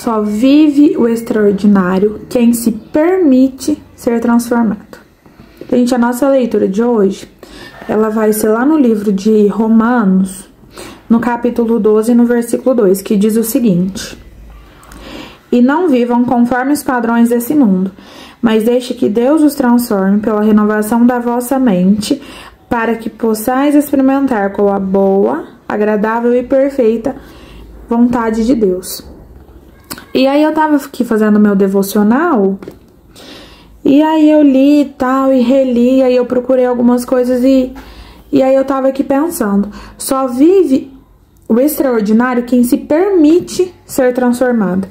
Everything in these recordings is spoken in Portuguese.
Só vive o extraordinário quem se permite ser transformado. Gente, a nossa leitura de hoje, ela vai ser lá no livro de Romanos, no capítulo 12, no versículo 2, que diz o seguinte: E não vivam conforme os padrões desse mundo, mas deixe que Deus os transforme pela renovação da vossa mente, para que possais experimentar qual a boa, agradável e perfeita vontade de Deus. E aí eu tava aqui fazendo meu devocional, e aí eu li e tal, e reli, aí eu procurei algumas coisas e aí eu tava aqui pensando, só vive o extraordinário quem se permite ser transformado.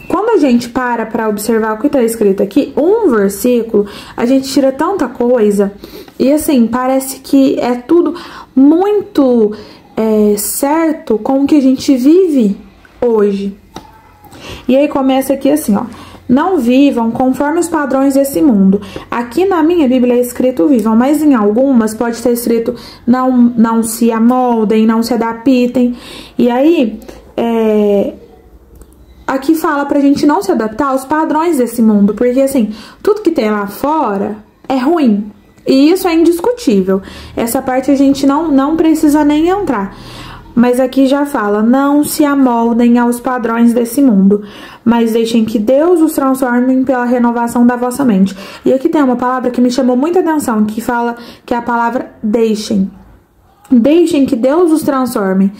Quando a gente para observar o que tá escrito aqui, um versículo, a gente tira tanta coisa, e assim, parece que é tudo muito certo com o que a gente vive hoje. E aí começa aqui assim, ó: não vivam conforme os padrões desse mundo. Aqui na minha Bíblia é escrito vivam, mas em algumas pode ter escrito não se amoldem, não se adaptem. E aí, aqui fala pra gente não se adaptar aos padrões desse mundo, porque assim, tudo que tem lá fora é ruim. E isso é indiscutível. Essa parte a gente não precisa nem entrar. Mas aqui já fala, não se amoldem aos padrões desse mundo, mas deixem que Deus os transforme pela renovação da vossa mente. E aqui tem uma palavra que me chamou muita atenção, que fala que é a palavra deixem. Deixem que Deus os transforme.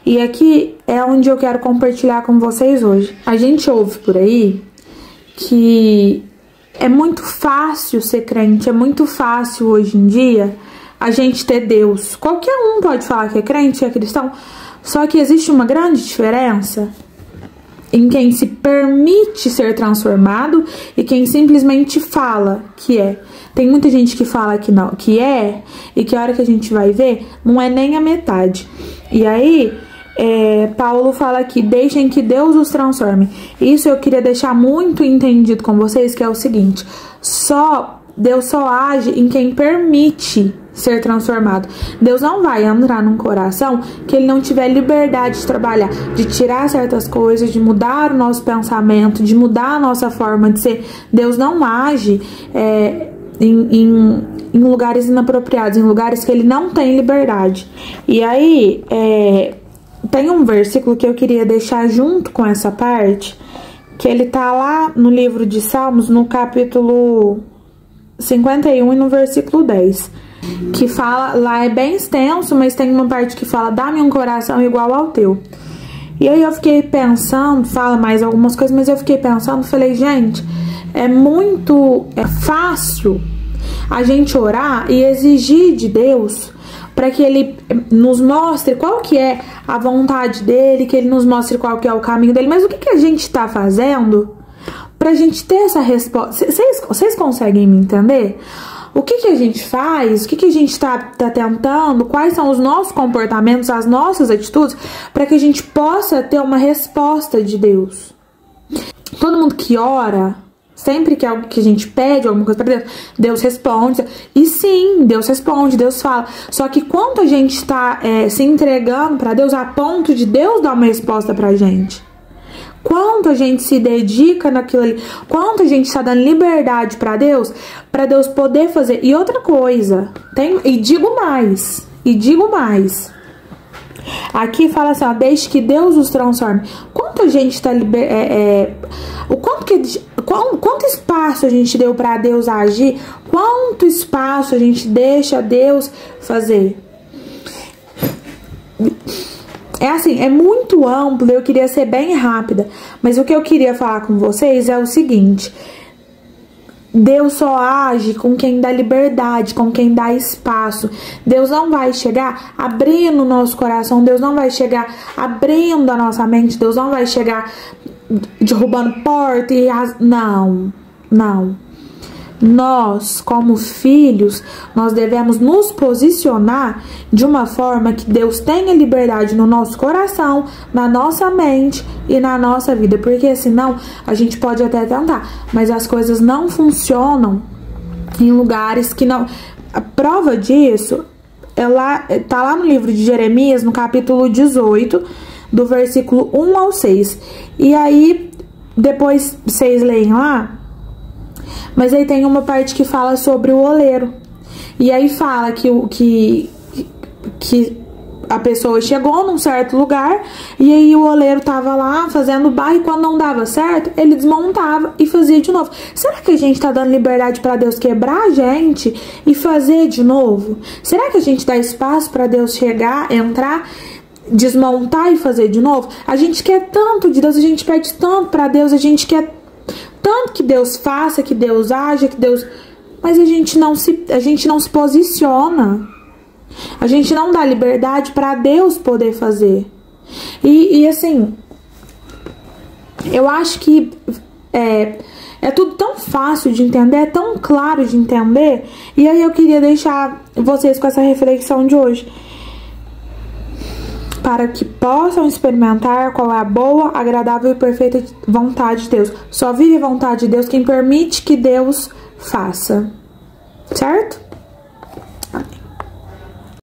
E aqui é onde eu quero compartilhar com vocês hoje. A gente ouve por aí que é muito fácil ser crente, é muito fácil hoje em dia a gente ter Deus. Qualquer um pode falar que é crente, que é cristão, só que existe uma grande diferença em quem se permite ser transformado e quem simplesmente fala que é. Tem muita gente que fala que não, que é, e que a hora que a gente vai ver, não é nem a metade. E aí, Paulo fala aqui, deixem que Deus os transforme. Isso eu queria deixar muito entendido com vocês, que é o seguinte: Deus só age em quem permite ser transformado. Deus não vai entrar num coração que ele não tiver liberdade de trabalhar, de tirar certas coisas, de mudar o nosso pensamento, de mudar a nossa forma de ser. Deus não age em lugares inapropriados, em lugares que ele não tem liberdade. E aí, tem um versículo que eu queria deixar junto com essa parte, que ele tá lá no livro de Salmos, no capítulo 51 e no versículo 10, que fala, lá é bem extenso, mas tem uma parte que fala, dá-me um coração igual ao teu. E aí eu fiquei pensando, fala mais algumas coisas, mas eu fiquei pensando, falei, gente, é fácil a gente orar e exigir de Deus para que ele nos mostre qual que é a vontade dele, que ele nos mostre qual que é o caminho dele. Mas o que a gente está fazendo pra gente ter essa resposta? Vocês conseguem me entender? O que a gente faz? O que a gente tá tentando? Quais são os nossos comportamentos, as nossas atitudes, para que a gente possa ter uma resposta de Deus? Todo mundo que ora, sempre que a gente pede alguma coisa pra Deus, Deus responde. E sim, Deus responde, Deus fala. Só que quanto a gente tá se entregando pra Deus a ponto de Deus dar uma resposta pra gente? Quanto a gente se dedica naquilo ali? Quanto a gente está dando liberdade pra Deus poder fazer? E outra coisa, digo mais. Aqui fala assim, ó, deixe que Deus os transforme. Quanto a gente tá quanto espaço a gente deu pra Deus agir? Quanto espaço a gente deixa Deus fazer? É assim, é muito amplo, eu queria ser bem rápida, mas o que eu queria falar com vocês é o seguinte: Deus só age com quem dá liberdade, com quem dá espaço. Deus não vai chegar abrindo o nosso coração, Deus não vai chegar abrindo a nossa mente, Deus não vai chegar derrubando porta e não. Nós, como filhos, nós devemos nos posicionar de uma forma que Deus tenha liberdade no nosso coração, na nossa mente e na nossa vida, porque senão a gente pode até tentar, mas as coisas não funcionam em lugares que não... A prova disso tá lá no livro de Jeremias, no capítulo 18, do versículo 1 ao 6. E aí, depois vocês leem lá, mas aí tem uma parte que fala sobre o oleiro. E aí fala que a pessoa chegou num certo lugar e aí o oleiro tava lá fazendo barro e quando não dava certo, ele desmontava e fazia de novo. Será que a gente tá dando liberdade para Deus quebrar a gente e fazer de novo? Será que a gente dá espaço para Deus chegar, entrar, desmontar e fazer de novo? A gente quer tanto de Deus, a gente pede tanto para Deus, a gente quer tanto que Deus faça, que Deus haja, que Deus... Mas a gente não se posiciona. A gente não dá liberdade para Deus poder fazer. E assim, eu acho que é tudo tão fácil de entender, é tão claro de entender. E aí eu queria deixar vocês com essa reflexão de hoje, para que possam experimentar qual é a boa, agradável e perfeita vontade de Deus. Só vive a vontade de Deus quem permite que Deus faça. Certo?